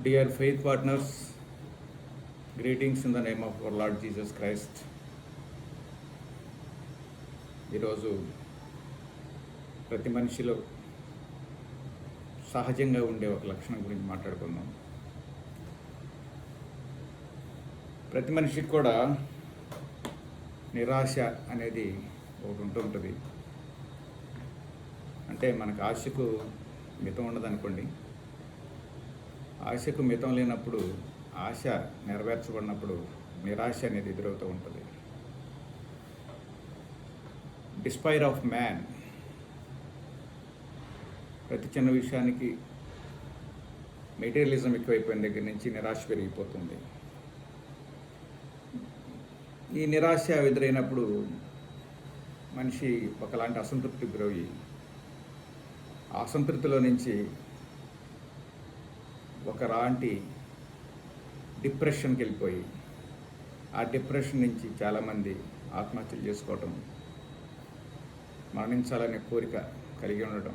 Dear faith partners, greetings in the name of our Lord Jesus Christ. ఈరోజు ప్రతి మనిషిలో సహజంగా ఉండే ఒక లక్షణం గురించి మాట్లాడుకుందాం. ప్రతి మనిషికి కూడా నిరాశ అనేది ఒకటి ఉంటుంటుంది. అంటే మనకు ఆశకు మితం ఉండదనుకోండి. ఆశకు మితం లేనప్పుడు, ఆశ నెరవేర్చబడినప్పుడు నిరాశ అనేది ఎదురవుతూ ఉంటుంది. డిస్పైర్ ఆఫ్ మ్యాన్, ప్రతి చిన్న విషయానికి మెటీరియలిజం ఎక్కువైపోయిన దగ్గర నుంచి నిరాశ పెరిగిపోతుంది. ఈ నిరాశ ఎదురైనప్పుడు మనిషి ఒకలాంటి అసంతృప్తికి గురయ్యి, ఆ అసంతృప్తిలో నుంచి ఒకలాంటి డిప్రెషన్కి వెళ్ళిపోయి, ఆ డిప్రెషన్ నుంచి చాలామంది ఆత్మహత్యలు చేసుకోవటం, మరణించాలనే కోరిక కలిగి ఉండటం,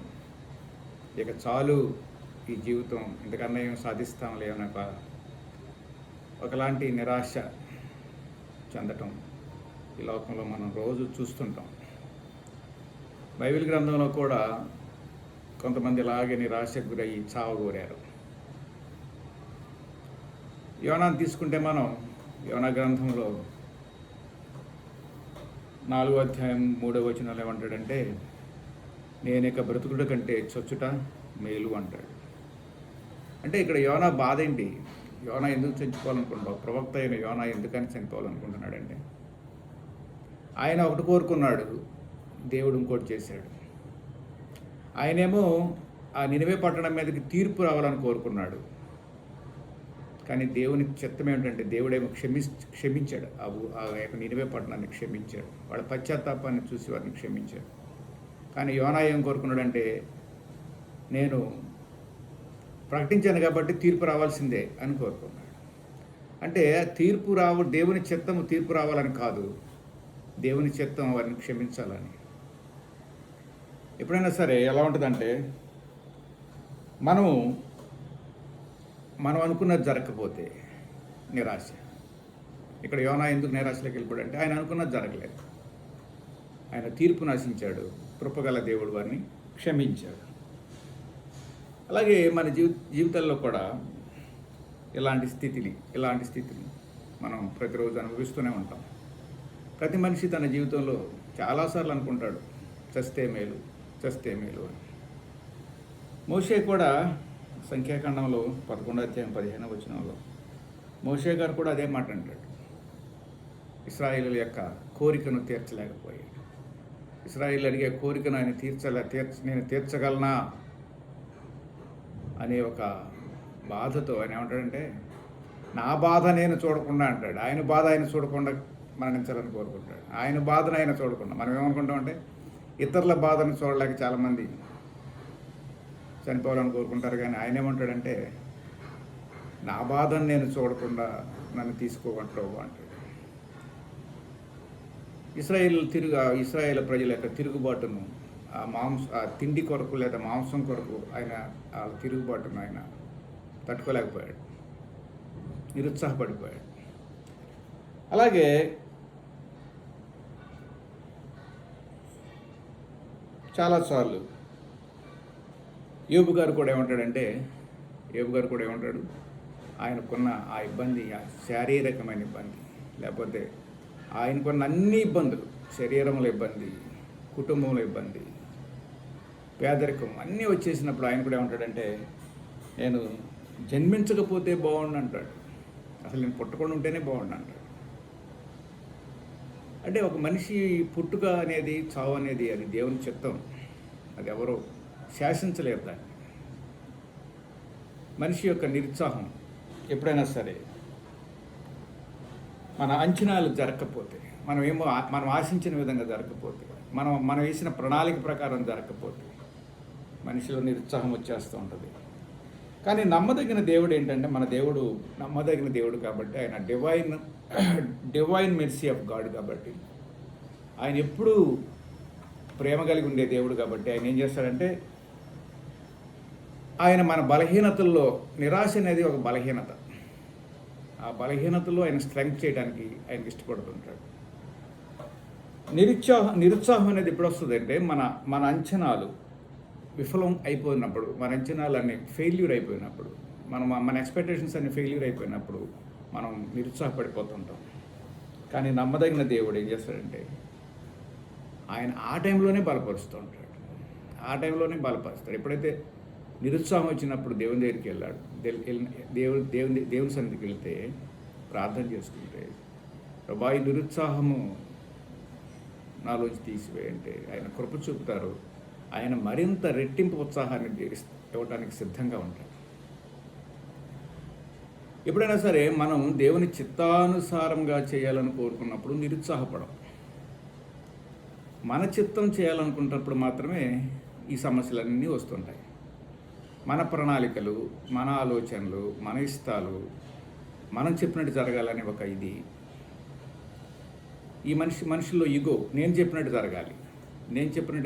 ఇక చాలు ఈ జీవితం, ఇంతకన్నా ఏం సాధిస్తాంలే అనే ఒకలాంటి నిరాశ చెందటం ఈ లోకంలో మనం రోజు చూస్తుంటాం. బైబిల్ గ్రంథంలో కూడా కొంతమంది ఇలాగే నిరాశకు గురయ్యి చావగోరారు. యోనాను తీసుకుంటే మనం యోనా గ్రంథంలో 4వ అధ్యాయం 3వ వచనంలో ఏమంటాడంటే, నేను ఇక బ్రతుకుడు కంటే చచ్చుట మేలు అంటాడు. అంటే ఇక్కడ యోనా బాధ ఏంటి? యోనా ఎందుకు చనిపోవాలనుకుంటున్నాడు? ప్రవక్త అయిన యోనా ఎందుకని చనిపోవాలనుకుంటున్నాడంటే, ఆయన ఒకటి కోరుకున్నాడు, దేవుడు ఇంకోటి చేశాడు. ఆయనేమో ఆ నినివే పట్టణం మీదకి తీర్పు రావాలని కోరుకున్నాడు. కానీ దేవుని చిత్తం ఏమిటంటే, దేవుడేమో క్షమించాడు. ఆ యొక్క నినివే పట్టణాన్ని క్షమించాడు. వాళ్ళ పశ్చాత్తాపాన్ని చూసి వారిని క్షమించాడు. కానీ యోనా ఏం కోరుకున్నాడంటే, నేను ప్రకటించాను కాబట్టి తీర్పు రావాల్సిందే అని కోరుకున్నాడు. అంటే దేవుని చిత్తము తీర్పు రావాలని కాదు, దేవుని చిత్తం వారిని క్షమించాలని. ఎప్పుడైనా సరే ఎలా ఉంటుందంటే, మనం అనుకున్నది జరగకపోతే నిరాశ. ఇక్కడ యోనా ఎందుకు నిరాశలోకి వెళ్ళిపోయాడంటే, ఆయన అనుకున్నది జరగలేదు. ఆయన తీర్పు నాశించాడు, కృపగల దేవుడు వారిని క్షమించాడు. అలాగే మన జీవితాల్లో కూడా ఇలాంటి స్థితిని మనం ప్రతిరోజు అనుభవిస్తూనే ఉంటాం. ప్రతి మనిషి తన జీవితంలో చాలాసార్లు అనుకుంటాడు, చస్తే మేలు అని. మోషే కూడా సంఖ్యాకాండంలో 11వ అధ్యాయం 15వ వచనంలో మోషే గారు కూడా అదే మాట అంటాడు. ఇశ్రాయేలుల యొక్క కోరికను తీర్చలేకపోయాడు. ఇశ్రాయేలు అడిగే కోరికను ఆయన నేను తీర్చగలనా అనే ఒక బాధతో ఆయన ఏమంటాడంటే, నా బాధ నేను చూడకుండా అంటాడు. ఆయన బాధ ఆయన చూడకుండా మరణించాలని కోరుకుంటాడు. ఆయన బాధను ఆయన చూడకుండా. మనం ఏమనుకుంటామంటే, ఇతరుల బాధను చూడలేక చాలామంది చనిపోవాలని కోరుకుంటారు. కానీ ఆయన ఏమంటాడంటే, నా బాధను నేను చూడకుండా నన్ను తీసుకోమంటావు అంటాడు. ఇశ్రాయేల్ ప్రజల యొక్క తిరుగుబాటును, ఆ తిండి కొరకు లేదా మాంసం కొరకు ఆయన ఆ తిరుగుబాటును ఆయన తట్టుకోలేకపోయాడు, నిరుత్సాహపడిపోయాడు. అలాగే చాలాసార్లు యోబు గారు కూడా ఏమంటాడు, ఆయనకున్న ఆ ఇబ్బంది, ఆ శారీరకమైన ఇబ్బంది, లేకపోతే ఆయనకున్న అన్ని ఇబ్బందులు, శరీరంలో ఇబ్బంది, కుటుంబంలో ఇబ్బంది, పేదరికం అన్నీ వచ్చేసినప్పుడు ఆయన కూడా ఏమంటాడంటే, నేను జన్మించకపోతే బాగుండు అంటాడు. అసలు నేను పుట్టకుండా ఉంటేనే బాగుండు అంటాడు. అంటే ఒక మనిషి పుట్టుక అనేది, చావు అనేది అది దేవుని చిత్తం. అది ఎవరో శాసించలేరు దాన్ని. మనిషి యొక్క నిరుత్సాహం ఎప్పుడైనా సరే, మన అంచనాలు జరగకపోతే, మనం ఆశించిన విధంగా జరగకపోతే, మనం వేసిన ప్రణాళిక ప్రకారం జరగకపోతే మనిషిలో నిరుత్సాహం వచ్చేస్తూ ఉంటుంది. కానీ నమ్మదగిన దేవుడు ఏంటంటే, మన దేవుడు నమ్మదగిన దేవుడు కాబట్టి, ఆయన డివైన్ మెర్సీ ఆఫ్ గాడ్ కాబట్టి, ఆయన ఎప్పుడూ ప్రేమ కలిగి ఉండే దేవుడు కాబట్టి ఆయన ఏం చేస్తాడంటే, ఆయన మన బలహీనతల్లో, నిరాశ అనేది ఒక బలహీనత, ఆ బలహీనతలో ఆయన స్ట్రెంగ్త్ చేయడానికి ఆయనకి ఇష్టపడుతుంటాడు. నిరుత్సాహం అనేది ఎప్పుడు వస్తుందంటే మన మన అంచనాలు విఫలం అయిపోయినప్పుడు, మన అంచనాలు అన్నీ ఫెయిల్యూర్ అయిపోయినప్పుడు, మన ఎక్స్పెక్టేషన్స్ అన్ని ఫెయిల్యూర్ అయిపోయినప్పుడు మనం నిరుత్సాహపడిపోతుంటాం. కానీ నమ్మదగిన దేవుడు ఏం చేస్తాడంటే ఆయన ఆ టైంలోనే బలపరుస్తూ ఉంటాడు, ఆ టైంలోనే బలపరుస్తాడు. ఎప్పుడైతే నిరుత్సాహం వచ్చినప్పుడు దేవుని దగ్గరికి వెళ్ళాడు, దేవుని సన్నిధికి వెళ్తే ప్రార్థన చేసుకుంటే, ప్రభా ఈ నిరుత్సాహము నాలోంచి తీసివేయంటే ఆయన కృప చూపుతారు. ఆయన మరింత రెట్టింపు ఉత్సాహాన్ని ఇవ్వడానికి సిద్ధంగా ఉంటాడు. ఎప్పుడైనా సరే మనం దేవుని చిత్తానుసారంగా చేయాలని కోరుకున్నప్పుడు నిరుత్సాహపడం. మన చిత్తం చేయాలనుకున్నప్పుడు మాత్రమే ఈ సమస్యలన్నీ వస్తుంటాయి. మన ప్రణాళికలు, మన ఆలోచనలు, మన ఇష్టాలు మనం చెప్పినట్టు జరగాలని ఒక ఇది, ఈ మనిషిలో ఇగో, నేను చెప్పినట్టు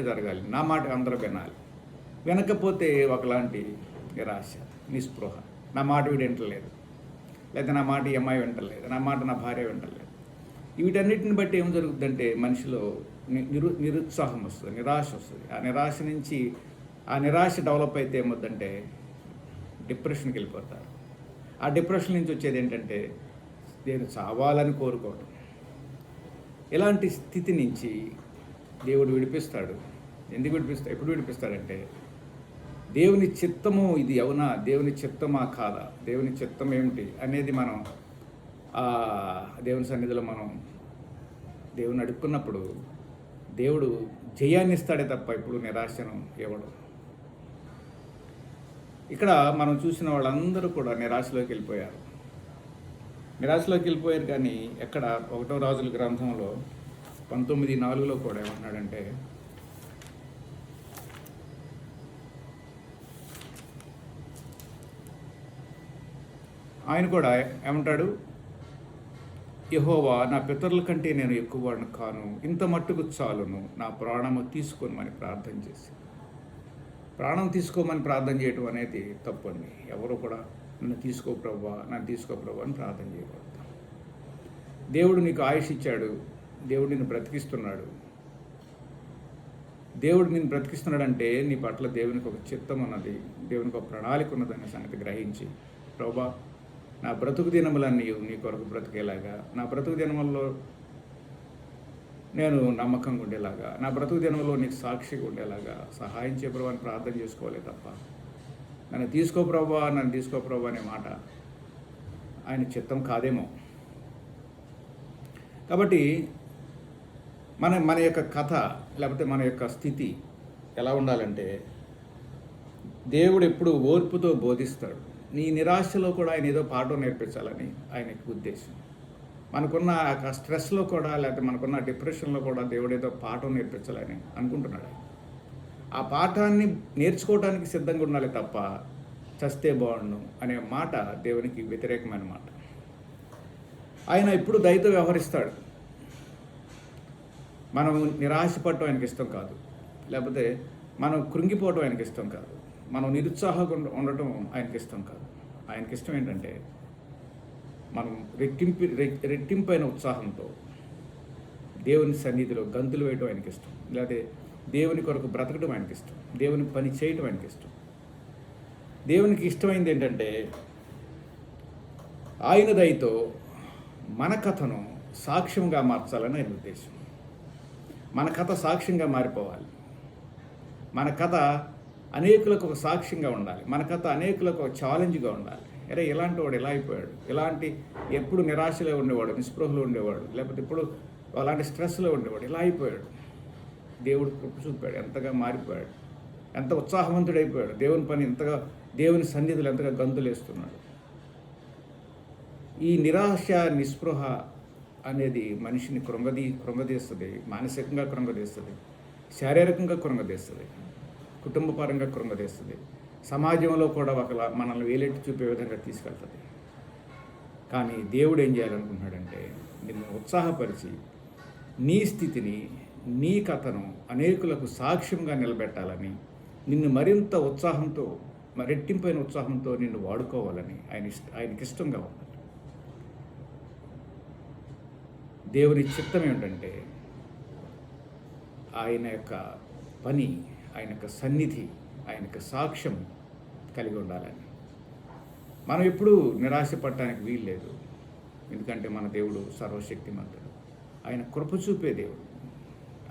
జరగాలి, నా మాట అందరూ వినాలి. వినకపోతే ఒకలాంటి నిరాశ, నిస్పృహ, నా మాట వీడు వింటలేదు, లేదా నా మాట ఈ అమ్మాయి వింటలేదు, నా మాట నా భార్య వింటలేదు. వీటన్నిటిని బట్టి ఏం జరుగుతుందంటే మనిషిలో నిరుత్సాహం వస్తుంది, నిరాశ వస్తుంది. ఆ నిరాశ డెవలప్ అయితే ఏమవుతుందంటే డిప్రెషన్కి వెళ్ళిపోతారు. ఆ డిప్రెషన్ నుంచి వచ్చేది ఏంటంటే నేను చావాలని కోరుకోవడం. ఇలాంటి స్థితి నుంచి దేవుడు విడిపిస్తాడు. ఎప్పుడు విడిపిస్తాడంటే దేవుని చిత్తము ఇది అవునా, దేవుని చిత్తమా కాదా, దేవుని చిత్తం ఏమిటి అనేది మనం దేవుని సన్నిధిలో మనం దేవుని అడుక్కున్నప్పుడు దేవుడు జయాన్ని ఇస్తాడే తప్ప ఇప్పుడు నిరాశను ఇవ్వడు. ఇక్కడ మనం చూసిన వాళ్ళందరూ కూడా నిరాశలోకి వెళ్ళిపోయారు. కానీ ఎక్కడ 1వ రాజుల గ్రంథంలో 19:4 కూడా ఏమన్నాడంటే, ఆయన కూడా ఏమంటాడు, యెహోవా నా పితరుల కంటే నేను ఎక్కువవాడిని కాను, ఇంత మట్టుకు చాలును, నా ప్రాణము తీసుకోమని ప్రార్థన చేసి. ప్రాణం తీసుకోమని ప్రార్థన చేయడం అనేది తప్పండి. ఎవరు కూడా నన్ను తీసుకో ప్రభువా అని ప్రార్థన చేయకూడదు. దేవుడు నీకు ఆయుష్ ఇచ్చాడు, దేవుడు నిన్ను బ్రతికిస్తున్నాడు. దేవుడు నిన్ను బ్రతికిస్తున్నాడంటే నీ పట్ల దేవునికి ఒక చిత్తం ఉన్నది, దేవునికి ఒక ప్రణాళిక ఉన్నదనే సంగతి గ్రహించి, ప్రభువా నా బ్రతుకు దినములన్నీ నీ కొరకు బ్రతికేలాగా, నా బ్రతుకు దినముల్లో నేను నమ్మకంగా ఉండేలాగా, నా బ్రతుకు దినంలో నీకు సాక్షిగా ఉండేలాగా సహాయం చేయ ప్రభు అని ప్రార్థన చేసుకోవాలి తప్ప నన్ను తీసుకో ప్రభు అనే మాట ఆయన చిత్తం కాదేమో. కాబట్టి మన యొక్క కథ లేకపోతే మన యొక్క స్థితి ఎలా ఉండాలంటే దేవుడు ఎప్పుడు ఓర్పుతో బోధిస్తాడు. నీ నిరాశలో కూడా ఆయన ఏదో పాఠం నేర్పించాలని ఆయనకి ఉద్దేశం. మనకున్న స్ట్రెస్లో కూడా లేకపోతే మనకున్న డిప్రెషన్లో కూడా దేవుడు ఏదో పాఠం నేర్పించాలని అనుకుంటున్నాడు. ఆ పాఠాన్ని నేర్చుకోవడానికి సిద్ధంగా ఉండాలి తప్ప చస్తే బాగుండు అనే మాట దేవునికి వ్యతిరేకమైన మాట. ఆయన ఎప్పుడు దయతో వ్యవహరిస్తాడు. మనం నిరాశపడటం ఆయనకి ఇష్టం కాదు, లేకపోతే మనం కృంగిపోవటం ఆయనకి ఇష్టం కాదు, మనం నిరుత్సాహంగా ఉండటం ఆయనకి ఇష్టం కాదు. ఆయనకి ఇష్టం ఏంటంటే మనం రెట్టింపైన ఉత్సాహంతో దేవుని సన్నిధిలో గంతులు వేయటం ఆయనకి ఇష్టం, లేకపోతే దేవుని కొరకు బ్రతకడం ఆయనకి ఇష్టం, దేవుని పని చేయటం ఆయనకి ఇష్టం. దేవునికి ఇష్టమైంది ఏంటంటే ఆయన దయతో మన కథను సాక్ష్యంగా మార్చాలని ఆయన ఉద్దేశం. మన కథ సాక్ష్యంగా మారిపోవాలి. మన కథ అనేకులకు ఒక సాక్ష్యంగా ఉండాలి. మన కథ అనేకులకు ఒక ఛాలెంజ్గా ఉండాలి. అరే ఇలాంటి వాడు ఎలా అయిపోయాడు, ఎప్పుడు నిరాశలో ఉండేవాడు, నిస్పృహలో ఉండేవాడు, లేకపోతే ఇప్పుడు అలాంటి స్ట్రెస్లో ఉండేవాడు, ఇలా అయిపోయాడు. దేవుడు కృప చూపాడు, ఎంతగా మారిపోయాడు, ఎంత ఉత్సాహవంతుడైపోయాడు, దేవుని పని ఎంతగా, దేవుని సన్నిధులు ఎంతగా గంతులేస్తున్నాడు. ఈ నిరాశ నిస్పృహ అనేది మనిషిని కృంగదీస్తుంది, మానసికంగా కృంగదీస్తుంది, శారీరకంగా కృంగదీస్తుంది, కుటుంబపరంగా కృంగదీస్తుంది, సమాజంలో కూడా మనల్ని వేలెట్టి చూపే విధంగా తీసుకెళ్తుంది. కానీ దేవుడు ఏం చేయాలనుకుంటున్నాడంటే నిన్ను ఉత్సాహపరిచి నీ స్థితిని, నీ కథను అనేకులకు సాక్ష్యంగా నిలబెట్టాలని, నిన్ను మరింత ఉత్సాహంతో రెట్టింపైన ఉత్సాహంతో నిన్ను వాడుకోవాలని ఆయనకి ఇష్టంగా ఉంది. దేవుని చిత్తం ఏమిటంటే ఆయన యొక్క పని, ఆయన యొక్క సన్నిధి, ఆయన యొక్క సాక్ష్యం కలిగి ఉండాలని. మనం ఎప్పుడూ నిరాశపడటానికి వీల్లేదు. ఎందుకంటే మన దేవుడు సర్వశక్తిమంతుడు. ఆయన కృప చూపే దేవుడు.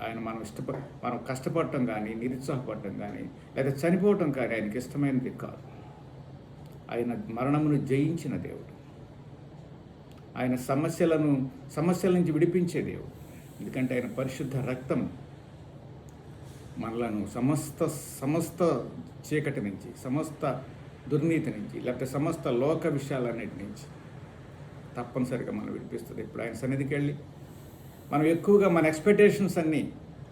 ఆయన మనం కష్టపడటం కానీ, నిరుత్సాహపడటం కానీ, లేదా చనిపోవటం కానీ ఆయనకి ఇష్టమైనది కాదు. ఆయన మరణమును జయించిన దేవుడు. ఆయన సమస్యల నుంచి విడిపించే దేవుడు. ఎందుకంటే ఆయన పరిశుద్ధ రక్తం మనలను సమస్త చీకటి నుంచి, సమస్త దుర్నీతి నుంచి, లేకపోతే సమస్త లోక విషయాలన్నిటి నుంచి తప్పనిసరిగా మనం విడిపిస్తుంది. ఇప్పుడు ఆయన సన్నిధికి వెళ్ళి మనం ఎక్కువగా మన ఎక్స్పెక్టేషన్స్ అన్నీ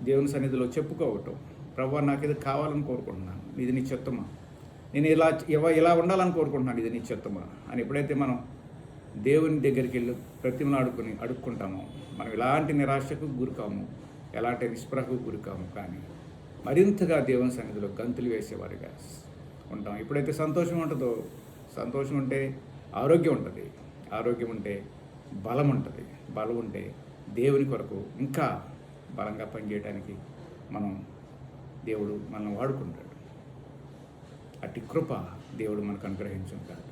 దేవుని సన్నిధిలో చెప్పుకోవటం. ప్రభువా, నాకు ఇది కావాలని కోరుకుంటున్నాను, ఇది నీ చిత్తమా, నేను ఇలా ఉండాలని కోరుకుంటున్నాను, ఇది నీ చిత్తమా అని ఎప్పుడైతే మనం దేవుని దగ్గరికి వెళ్ళి అడుక్కుంటామో మనం ఎలాంటి నిరాశకు గురికాము, ఎలాంటి నిస్పృహకు గురికాము, కానీ మరింతగా దేవుని సన్నిధిలో గంతులు వేసేవారిగా ఉంటాం. ఎప్పుడైతే సంతోషం ఉంటుందో, సంతోషం ఉంటే ఆరోగ్యం ఉంటుంది, ఆరోగ్యం ఉంటే బలం ఉంటుంది, బలం ఉంటే దేవుని కొరకు ఇంకా బలంగా పనిచేయడానికి దేవుడు మనల్ని వాడుకుంటాడు. అట్టి కృప దేవుడు మనకు అనుగ్రహించుంటాడు.